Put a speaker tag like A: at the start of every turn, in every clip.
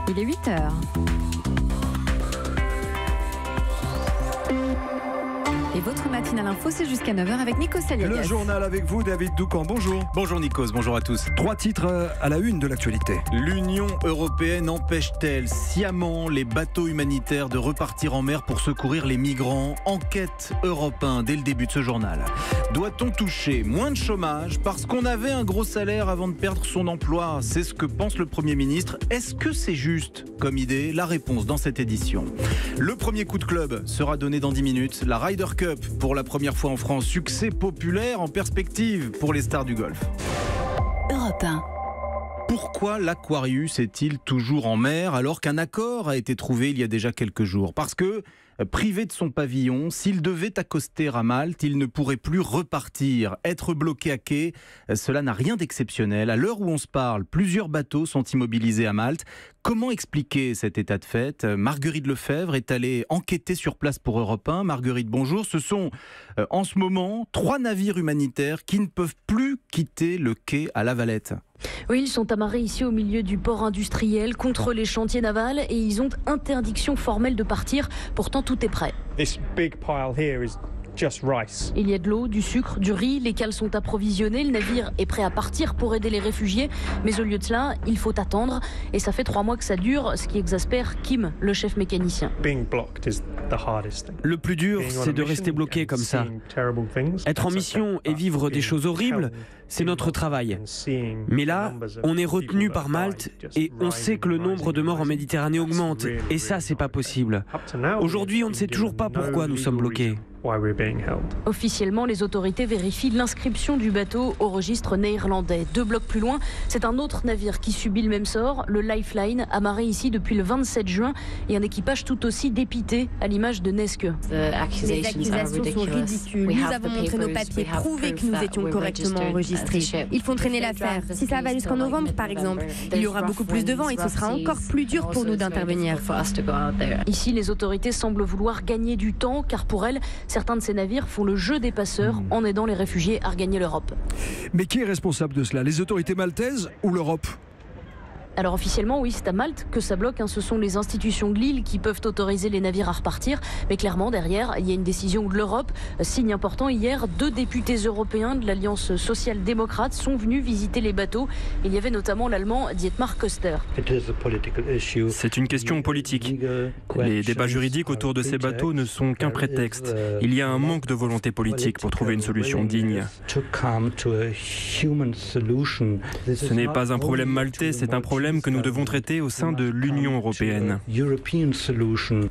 A: Il est 8h. Et votre matinale info, c'est jusqu'à 9h avec Nico Saliagas.
B: Le journal avec vous, David Doucan. Bonjour.
C: Bonjour Nikos, bonjour à tous.
B: 3 titres à la une de l'actualité.
C: L'Union européenne empêche-t-elle sciemment les bateaux humanitaires de repartir en mer pour secourir les migrants? Enquête Europe 1 dès le début de ce journal. Doit-on toucher moins de chômage parce qu'on avait un gros salaire avant de perdre son emploi? C'est ce que pense le Premier ministre. Est-ce que c'est juste comme idée? La réponse dans cette édition. Le premier coup de club sera donné dans 10 minutes. La Ryder Cup pour la première fois en France. Succès populaire en perspective pour les stars du golf.
A: Europe 1.
C: Pourquoi l'Aquarius est-il toujours en mer alors qu'un accord a été trouvé il y a déjà quelques jours? Parce que, privé de son pavillon, s'il devait accoster à Malte, il ne pourrait plus repartir. Être bloqué à quai, cela n'a rien d'exceptionnel. À l'heure où on se parle, plusieurs bateaux sont immobilisés à Malte. Comment expliquer cet état de fait? Marguerite Lefebvre est allée enquêter sur place pour Europe 1. Marguerite, bonjour. Ce sont en ce moment 3 navires humanitaires qui ne peuvent plus quitter le quai à La Valette.
D: Oui, ils sont amarrés ici au milieu du port industriel contre les chantiers navals et ils ont interdiction formelle de partir. Pourtant, tout est prêt. Il y a de l'eau, du sucre, du riz, les cales sont approvisionnées, le navire est prêt à partir pour aider les réfugiés. Mais au lieu de cela, il faut attendre et ça fait 3 mois que ça dure, ce qui exaspère Kim, le chef mécanicien.
E: Le plus dur, c'est de rester bloqué comme ça. Être en mission et vivre des choses horribles, c'est notre travail. Mais là, on est retenu par Malte et on sait que le nombre de morts en Méditerranée augmente. Et ça, c'est pas possible. Aujourd'hui, on ne sait toujours pas pourquoi nous sommes bloqués.
D: Officiellement, les autorités vérifient l'inscription du bateau au registre néerlandais. 2 blocs plus loin, c'est un autre navire qui subit le même sort, le Lifeline, amarré ici depuis le 27 juin et un équipage tout aussi dépité à l'image de Nesque.
F: Les accusations sont ridicules. Nous avons montré nos papiers, prouvé que nous étions correctement enregistrés. Ils font traîner l'affaire. Si ça va jusqu'en novembre, par exemple, il y aura beaucoup plus de vent et ce sera encore plus dur pour nous d'intervenir.
D: Ici, les autorités semblent vouloir gagner du temps, car pour elles, certains de ces navires font le jeu des passeurs en aidant les réfugiés à regagner l'Europe.
B: Mais qui est responsable de cela? Les autorités maltaises ou l'Europe?
D: Alors officiellement, oui, c'est à Malte que ça bloque. Ce sont les institutions de l'île qui peuvent autoriser les navires à repartir. Mais clairement, derrière, il y a une décision de l'Europe. Signe important, hier, 2 députés européens de l'Alliance social-démocrate sont venus visiter les bateaux. Il y avait notamment l'Allemand Dietmar Köster.
G: C'est une question politique. Les débats juridiques autour de ces bateaux ne sont qu'un prétexte. Il y a un manque de volonté politique pour trouver une solution digne. Ce n'est pas un problème maltais, c'est un problème que nous devons traiter au sein de l'Union européenne.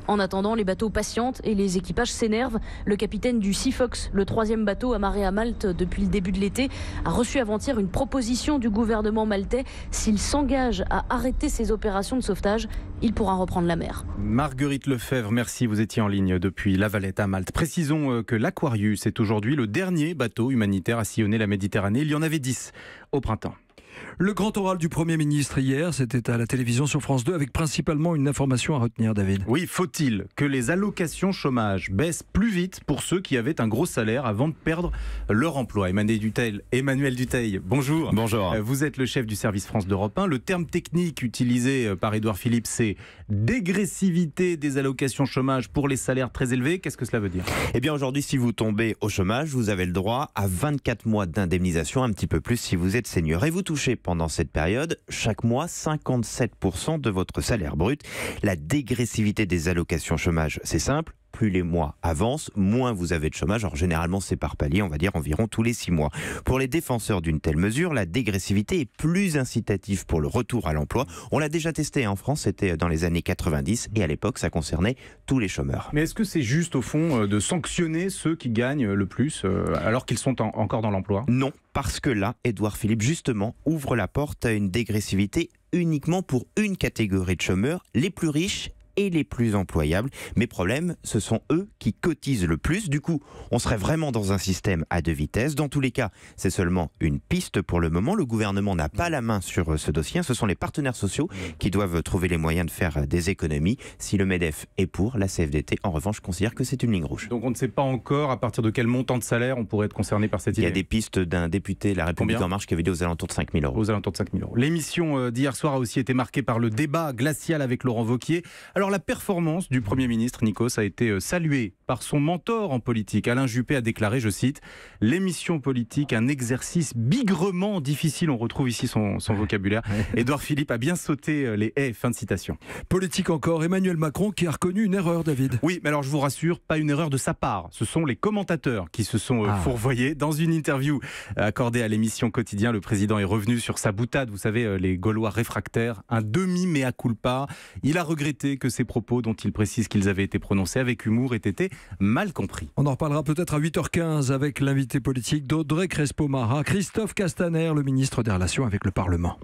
D: En attendant, les bateaux patientent et les équipages s'énervent. Le capitaine du Sea Fox, le 3e bateau amarré à Malte depuis le début de l'été, a reçu avant-hier une proposition du gouvernement maltais. S'il s'engage à arrêter ses opérations de sauvetage, il pourra reprendre la mer.
C: Marguerite Lefebvre, merci, vous étiez en ligne depuis La Valette à Malte. Précisons que l'Aquarius est aujourd'hui le dernier bateau humanitaire à sillonner la Méditerranée. Il y en avait 10 au printemps.
B: Le grand oral du Premier ministre hier, c'était à la télévision sur France 2 avec principalement une information à retenir, David.
C: Oui, faut-il que les allocations chômage baissent plus vite pour ceux qui avaient un gros salaire avant de perdre leur emploi? Emmanuel Dutheil, bonjour.
H: Bonjour.
C: Vous êtes le chef du service France d'Europe 1. Le terme technique utilisé par Édouard Philippe, c'est dégressivité des allocations chômage pour les salaires très élevés. Qu'est-ce que cela veut dire?
H: Eh bien aujourd'hui, si vous tombez au chômage, vous avez le droit à 24 mois d'indemnisation, un petit peu plus si vous êtes senior. Et vous touchez pendant cette période, chaque mois, 57% de votre salaire brut. La dégressivité des allocations chômage, c'est simple. Plus les mois avancent, moins vous avez de chômage. Alors généralement, c'est par palier, on va dire environ tous les 6 mois. Pour les défenseurs d'une telle mesure, la dégressivité est plus incitative pour le retour à l'emploi. On l'a déjà testé en France, c'était dans les années 90 et à l'époque, ça concernait tous les chômeurs.
C: Mais est-ce que c'est juste au fond de sanctionner ceux qui gagnent le plus alors qu'ils sont encore dans l'emploi?
H: Non, parce que là, Édouard Philippe justement ouvre la porte à une dégressivité uniquement pour une catégorie de chômeurs, les plus riches et les plus employables. Mais problème, ce sont eux qui cotisent le plus. Du coup, on serait vraiment dans un système à deux vitesses. Dans tous les cas, c'est seulement une piste pour le moment. Le gouvernement n'a pas la main sur ce dossier. Ce sont les partenaires sociaux qui doivent trouver les moyens de faire des économies. Si le MEDEF est pour, la CFDT, en revanche, considère que c'est une ligne rouge.
C: Donc on ne sait pas encore à partir de quel montant de salaire on pourrait être concerné par cette idée.
H: Il y a des pistes d'un député de La République En Marche qui avait dit aux alentours de 5 000 euros.
C: Aux alentours de 5 000 euros. L'émission d'hier soir a aussi été marquée par le débat glacial avec Laurent Wauquiez. Alors la performance du Premier ministre Nikos a été saluée par son mentor en politique. Alain Juppé a déclaré, je cite, « L'émission politique, un exercice bigrement difficile ». On retrouve ici son vocabulaire. Édouard Philippe a bien sauté les haies. Fin de citation.
B: Politique encore, Emmanuel Macron qui a reconnu une erreur, David.
C: Oui, mais alors je vous rassure, pas une erreur de sa part. Ce sont les commentateurs qui se sont fourvoyés. Dans une interview accordée à l'émission Quotidien, le président est revenu sur sa boutade. Vous savez, les Gaulois réfractaires, un demi-mea culpa. Il a regretté que ces propos, dont il précise qu'ils avaient été prononcés avec humour, aient été mal compris.
B: On en reparlera peut-être à 8h15 avec l'invité politique d'Audrey Crespo-Mara, Christophe Castaner, le ministre des Relations avec le Parlement.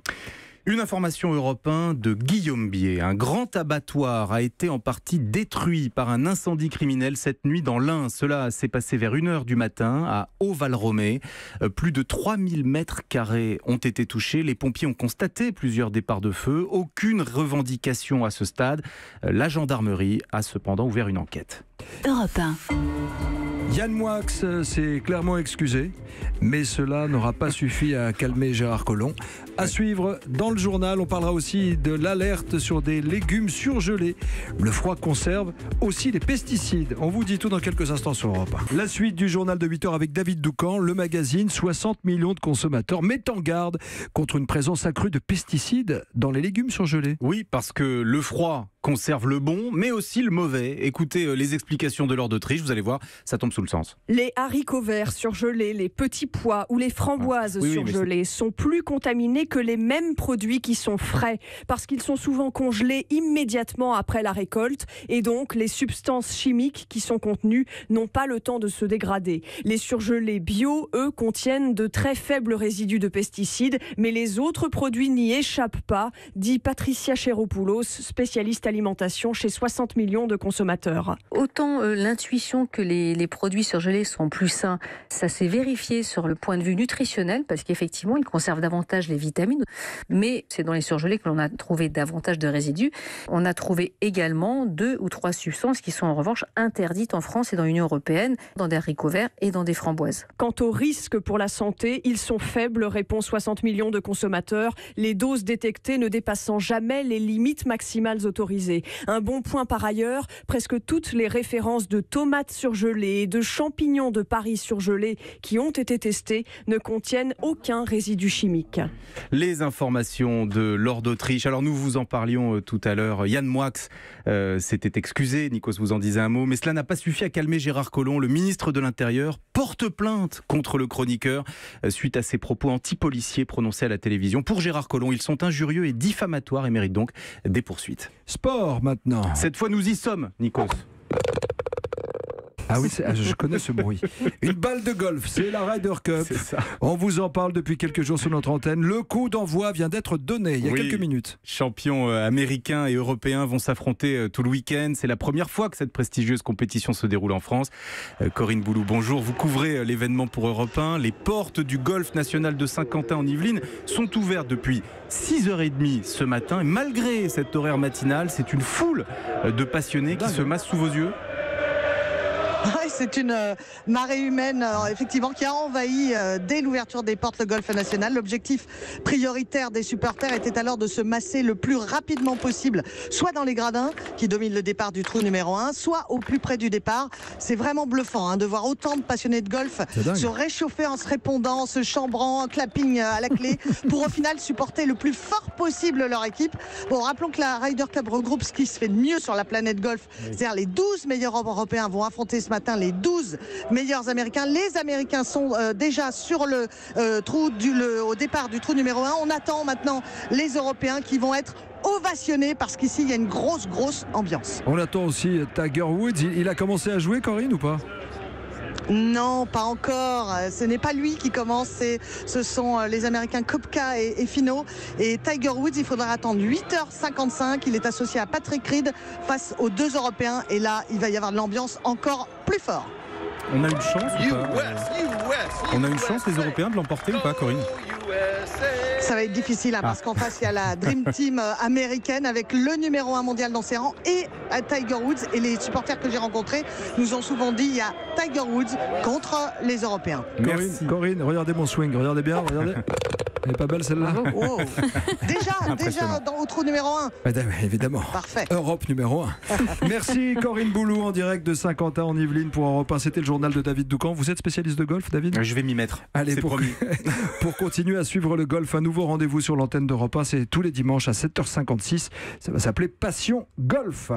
C: Une information Europe 1 de Guillaume Bier. Un grand abattoir a été en partie détruit par un incendie criminel cette nuit dans l'Ain. Cela s'est passé vers 1h du matin à Haut-Val-Romée. Plus de 3000 mètres carrés ont été touchés. Les pompiers ont constaté plusieurs départs de feu. Aucune revendication à ce stade. La gendarmerie a cependant ouvert une enquête.
A: Europe 1.
B: Yann Moix s'est clairement excusé, mais cela n'aura pas suffi à calmer Gérard Collomb. À suivre dans le journal, on parlera aussi de l'alerte sur des légumes surgelés. Le froid conserve aussi les pesticides. On vous dit tout dans quelques instants sur Europe 1. La suite du journal de 8h avec David Doucan, le magazine 60 millions de consommateurs mettent en garde contre une présence accrue de pesticides dans les légumes surgelés.
C: Oui, parce que le froid conserve le bon, mais aussi le mauvais. Écoutez les explications de Laure d'Autriche, vous allez voir, ça tombe sous le sens.
I: Les haricots verts surgelés, les petits pois ou les framboises surgelées sont plus contaminés que les mêmes produits qui sont frais, parce qu'ils sont souvent congelés immédiatement après la récolte, et donc les substances chimiques qui sont contenues n'ont pas le temps de se dégrader. Les surgelés bio, eux, contiennent de très faibles résidus de pesticides, mais les autres produits n'y échappent pas, dit Patricia Cheropoulos, spécialiste alimentation chez 60 millions de consommateurs.
J: Autant l'intuition que les produits surgelés sont plus sains, ça s'est vérifié sur le point de vue nutritionnel, parce qu'effectivement, ils conservent davantage les vitamines, mais c'est dans les surgelés que l'on a trouvé davantage de résidus. On a trouvé également 2 ou 3 substances qui sont en revanche interdites en France et dans l'Union européenne, dans des haricots verts et dans des framboises.
I: Quant aux risques pour la santé, ils sont faibles, répond 60 millions de consommateurs, les doses détectées ne dépassant jamais les limites maximales autorisées. Un bon point par ailleurs, presque toutes les références de tomates surgelées et de champignons de Paris surgelés qui ont été testés ne contiennent aucun résidu chimique.
C: Les informations de Laure d'Autriche. Alors nous vous en parlions tout à l'heure. Yann Moix s'était excusé, Nikos vous en disait un mot, mais cela n'a pas suffi à calmer Gérard Collomb. Le ministre de l'Intérieur porte plainte contre le chroniqueur suite à ses propos anti-policiers prononcés à la télévision. Pour Gérard Collomb, ils sont injurieux et diffamatoires et méritent donc des poursuites.
B: Sport maintenant.
C: Cette fois nous y sommes, Nikos.
B: Ah oui, je connais ce bruit. Une balle de golf, c'est la Ryder Cup.
C: C'est ça.
B: On vous en parle depuis quelques jours sur notre antenne. Le coup d'envoi vient d'être donné il y a quelques minutes.
C: Champions américains et européens vont s'affronter tout le week-end. C'est la première fois que cette prestigieuse compétition se déroule en France. Corinne Boulou, bonjour. Vous couvrez l'événement pour Europe 1. Les portes du golf national de Saint-Quentin en Yvelines sont ouvertes depuis 6h30 ce matin. Et malgré cet horaire matinal, c'est une foule de passionnés qui se massent sous vos yeux.
K: C'est une marée humaine effectivement qui a envahi dès l'ouverture des portes le golf national. L'objectif prioritaire des supporters était alors de se masser le plus rapidement possible, soit dans les gradins qui dominent le départ du trou numéro 1, soit au plus près du départ. C'est vraiment bluffant de voir autant de passionnés de golf se réchauffer en se répondant, en se chambrant, en clapping à la clé pour au final supporter le plus fort possible leur équipe. Bon, rappelons que la Ryder Cup regroupe ce qui se fait de mieux sur la planète golf, c'est-à-dire les 12 meilleurs Européens vont affronter ce matin les 12 meilleurs Américains. Les Américains sont déjà sur le trou au départ du trou numéro 1. On attend maintenant les Européens qui vont être ovationnés parce qu'ici il y a une grosse ambiance.
B: On attend aussi Tiger Woods. Il a commencé à jouer, Corinne, ou pas ?
K: Non, pas encore. Ce n'est pas lui qui commence. Ce sont les Américains Koepka et Finau. Et Tiger Woods, il faudra attendre 8h55. Il est associé à Patrick Reed face aux 2 Européens. Et là, il va y avoir de l'ambiance encore plus fort.
C: On a une chance ou pas On a une chance, les Européens, de l'emporter ou pas, Corinne?
K: Ça va être difficile parce qu'en face il y a la Dream Team américaine avec le numéro 1 mondial dans ses rangs et Tiger Woods, et les supporters que j'ai rencontrés nous ont souvent dit il y a Tiger Woods contre les Européens.
B: Corinne, regardez mon swing, regardez bien, regardez. Elle n'est pas belle celle-là?
K: Oh. Déjà au trou numéro 1.
B: Évidemment.
K: Parfait.
B: Europe numéro 1. Merci Corinne Boulou en direct de Saint-Quentin en Yvelines pour Europe 1. C'était le journal de David Doucan. Vous êtes spécialiste de golf, David?
C: Je vais m'y mettre.
B: Allez, pour continuer à suivre le golf, un nouveau rendez-vous sur l'antenne d'Europe 1. C'est tous les dimanches à 7h56. Ça va s'appeler Passion Golf.